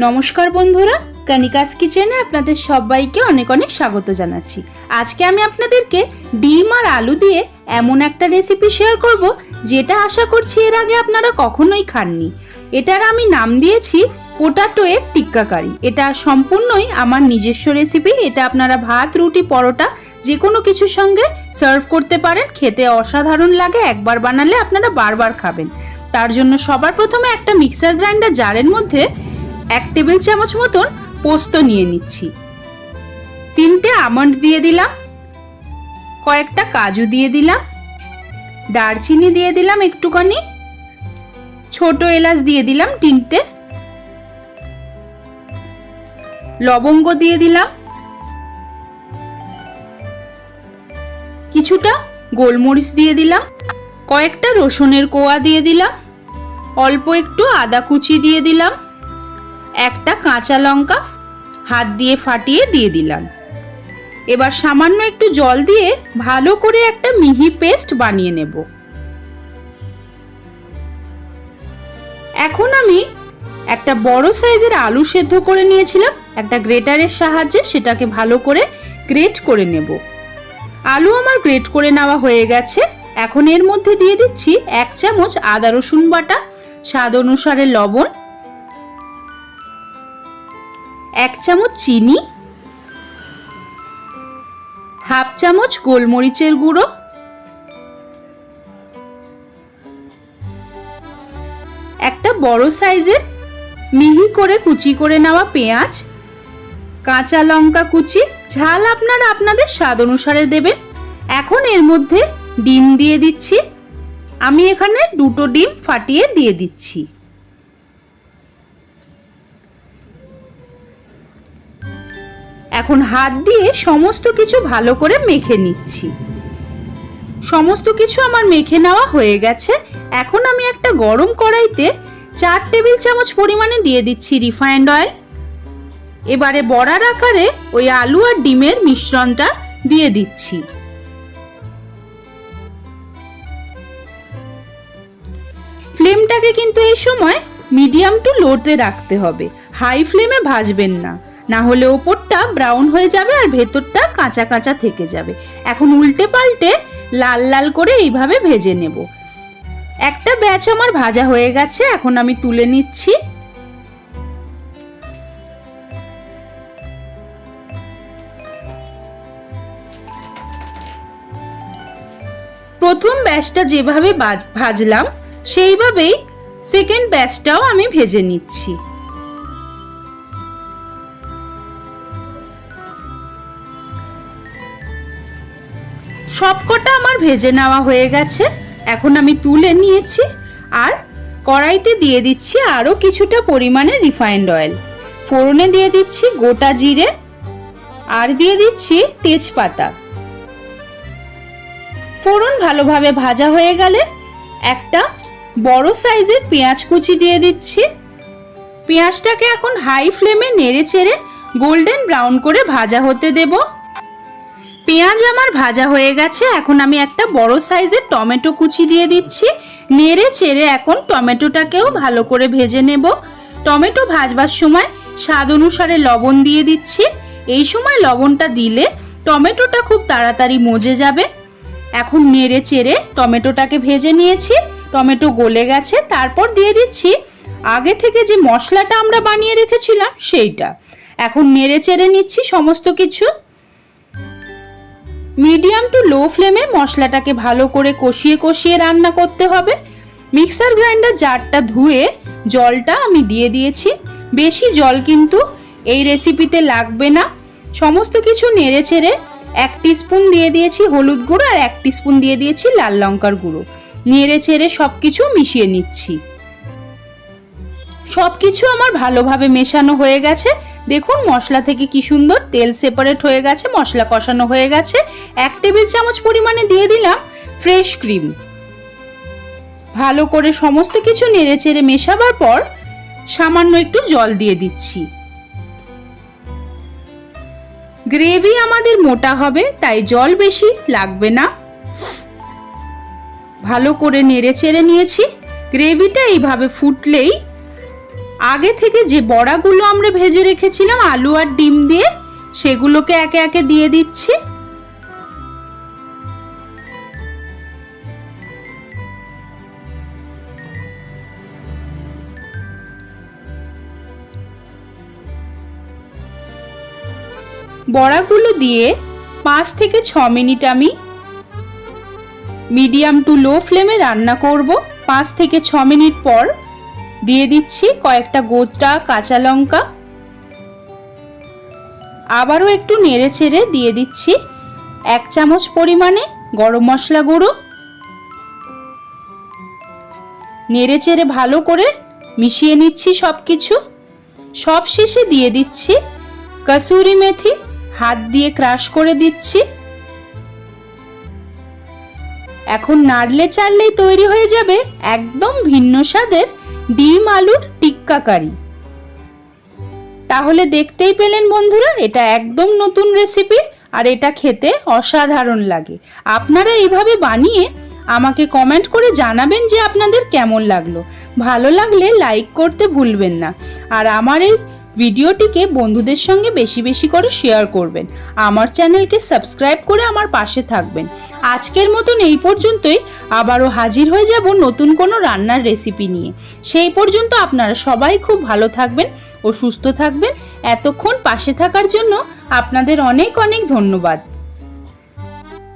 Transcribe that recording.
নমস্কার বন্ধুরা, কনিকাস কিচেনে আপনাদের সবাইকে অনেক অনেক স্বাগত জানাচ্ছি। আজকে আমি আপনাদেরকে ডিম আর আলু দিয়ে এমন একটা রেসিপি শেয়ার করব যেটা আশা করছি এর আগে আপনারা কখনোই খাননি। এটার আমি নাম দিয়েছি পোটাটো এগ টিক্কা কারি। এটা সম্পূর্ণই আমার নিজস্ব রেসিপি। এটা আপনারা ভাত, রুটি, পরোটা যে কোনো কিছুর সঙ্গে সার্ভ করতে পারেন। খেতে অসাধারণ লাগে, একবার বানালে আপনারা বারবার খাবেন। তার জন্য সবার প্রথমে একটা মিক্সার গ্রাইন্ডার জারের মধ্যে 1 টেবিল চামচ মতন পোস্ত নিয়ে নিচ্ছি। 3টে আমন্ড দিয়ে দিলাম, কয়েকটা কাজু দিয়ে দিলাম, দারচিনি দিয়ে দিলাম একটুখানি, ছোট এলাচ দিয়ে দিলাম 3টে, লবঙ্গ দিয়ে দিলাম, কিছুটা গোলমরিচ দিয়ে দিলাম, কয়েকটা রসুনের কোয়া দিয়ে দিলাম, অল্প একটু আদা কুচি দিয়ে দিলাম, একটা কাঁচা লঙ্কা হাত দিয়ে ফাটিয়ে দিয়ে দিলাম। এবার সামান্য একটু জল দিয়ে ভালো করে একটা মিহি পেস্ট বানিয়ে নেব। এখন আমি একটা বড় সাইজের আলু সেদ্ধ করে নিয়েছিলাম, একটা গ্রেটারের সাহায্যে সেটাকে ভালো করে গ্রেট করে নেব। আলু আমার গ্রেট করে নেওয়া হয়ে গেছে। এখন এর মধ্যে দিয়ে দিচ্ছি 1 চামচ আদা রসুন বাটা, স্বাদ অনুসারে লবণ, 1 চামচ চিনি, হাফ চামচ গোলমরিচের গুঁড়ো, একটা বড় সাইজের মিহি করে কুচি করে নেওয়া পেঁয়াজ, কাঁচা লঙ্কা কুচি, ঝাল আপনারা আপনাদের স্বাদ অনুসারে দেবেন। এখন এর মধ্যে ডিম দিয়ে দিচ্ছি। আমি এখানে 2টো ডিম ফাটিয়ে দিয়ে দিচ্ছি। এখন হাত দিয়ে সমস্ত কিছু ভালো করে মেখে নিচ্ছি। সমস্ত কিছু আমার মেখে নেওয়া হয়ে গেছে। এখন আমি একটা গরম কড়াইতে 4 টেবিল চামচ পরিমাণে দিয়ে দিচ্ছি রিফাইন্ড অয়েল। এবারে বড়ার আকারে ওই আলু আর ডিমের মিশ্রণটা দিয়ে দিচ্ছি। ফ্লেমটাকে কিন্তু এই সময় মিডিয়াম টু লোতে রাখতে হবে, হাই ফ্লেমে ভাজবেন না, না হলে ওপরটা ব্রাউন হয়ে যাবে আর ভেতরটা কাঁচা কাঁচা থেকে যাবে। এখন উল্টে পাল্টে লাল লাল করে এইভাবে ভেজে নেব। একটা ব্যাচ আমার ভাজা হয়ে গেছে, এখন আমি তুলে নিচ্ছি। প্রথম ব্যাচটা যেভাবে ভাজলাম সেইভাবেই সেকেন্ড ব্যাচটাও আমি ভেজে নিচ্ছি। সবকটা আমার ভেজে নেওয়া হয়ে গেছে। এখন আমি তুলে নিয়েছি আর কড়াইতে দিয়ে দিচ্ছি আরো কিছুটা পরিমাণে রিফাইন্ড অয়েল। ফোড়নে দিয়ে দিচ্ছি গোটা জিরে আর দিয়ে দিচ্ছি তেজপাতা। ফোড়ন ভালোভাবে ভাজা হয়ে গেলে একটা বড় সাইজের পেঁয়াজ কুচি দিয়ে দিচ্ছি। পেঁয়াজটাকে এখন হাই ফ্লেমে নেড়ে চেড়ে গোল্ডেন ব্রাউন করে ভাজা হতে দেব। পেঁয়াজ আমার ভাজা হয়ে গেছে। এখন আমি একটা বড় সাইজের টমেটো কুচি দিয়ে দিচ্ছি। নেড়ে চেড়ে এখন টমেটোটাকেও ভালো করে ভেজে নেব। টমেটো ভাজবার সময় স্বাদ অনুসারে লবণ দিয়ে দিচ্ছি। এই সময় লবণটা দিলে টমেটোটা খুব তাড়াতাড়ি মজে যাবে। এখন নেড়ে চেড়ে টমেটোটাকে ভেজে নিয়েছি, টমেটো গলে গেছে। তারপর দিয়ে দিচ্ছি আগে থেকে যে মশলাটা আমরা বানিয়ে রেখেছিলাম সেইটা। এখন নেড়ে চেড়ে নিচ্ছি সমস্ত কিছু। মিডিয়াম টু লো ফ্লেমে মশলাটাকে ভালো করে কষিয়ে কষিয়ে রান্না করতে হবে। মিক্সার গ্রাইন্ডার জারটা ধুয়ে জলটা আমি দিয়ে দিয়েছি। বেশি জল কিন্তু এই রেসিপিতে লাগবে না। সমস্ত কিছু নেড়ে চেড়ে 1 টিস্পুন দিয়ে দিয়েছি হলুদ গুঁড়ো আর 1 টিস্পুন দিয়ে দিয়েছি লাল লঙ্কার গুঁড়ো। নেড়ে চেড়ে সবকিছু মিশিয়ে নিচ্ছি। সবকিছু আমার ভালোভাবে মেশানো হয়ে গেছে। দেখুন মশলা থেকে কি সুন্দর তেল সেপারেট হয়ে গেছে, মশলা কষানো হয়ে গেছে। 1 টেবিল চামচ পরিমাণে দিয়ে দিলাম ফ্রেশ ক্রিম। ভালো করে সমস্ত কিছু নেড়ে চেড়ে মেশাবার পর সামান্য একটু জল দিয়ে দিচ্ছি। গ্রেভি আমাদের মোটা হবে, তাই জল বেশি লাগবে না। ভালো করে নেড়ে চেড়ে নিয়েছি। গ্রেভিটা এইভাবে ফুটলেই আগে থেকে যে বড়াগুলো আমরা ভেজে রেখেছিলাম আলু আর ডিম দিয়ে, সেগুলোকে একে একে দিয়ে দিচ্ছি। বড়াগুলো দিয়ে 5 থেকে 6 মিনিট আমি মিডিয়াম টু লো ফ্লেমে রান্না করব। 5 থেকে 6 মিনিট পর দিয়ে দিচ্ছি কয়েকটা গোটা কাঁচা লঙ্কা। আবারও একটু নেড়ে চেড়ে দিয়ে দিচ্ছি 1 চামচ পরিমাণে গরম মশলা গুঁড়ো। নেড়ে চেড়ে ভালো করে মিশিয়ে নিচ্ছি সবকিছু। সব শেষে দিয়ে দিচ্ছি কসুরি মেথি, হাত দিয়ে ক্রাশ করে দিচ্ছি। এখন নাড়লে চাড়লেই তৈরি হয়ে যাবে একদম ভিন্ন স্বাদের ডিম আলুর টিক্কা কারি। তাহলে দেখতেই পেলেন বন্ধুরা, এটা একদম নতুন রেসিপি আর এটা খেতে অসাধারণ লাগে। আপনারা এইভাবে বানিয়ে আমাকে কমেন্ট করে জানাবেন যে আপনাদের কেমন লাগলো। ভালো লাগলে লাইক করতে ভুলবেন না, আর আমার এই ভিডিওটিকে বন্ধুদের সঙ্গে বেশি বেশি করে শেয়ার করবেন। আমার চ্যানেলকে সাবস্ক্রাইব করে আমার পাশে থাকবেন। আজকের মতন এই পর্যন্তই, আবারও হাজির হয়ে যাব নতুন কোনো রান্নার রেসিপি নিয়ে। সেই পর্যন্ত আপনারা সবাই খুব ভালো থাকবেন ও সুস্থ থাকবেন। এতক্ষণ পাশে থাকার জন্য আপনাদের অনেক অনেক ধন্যবাদ।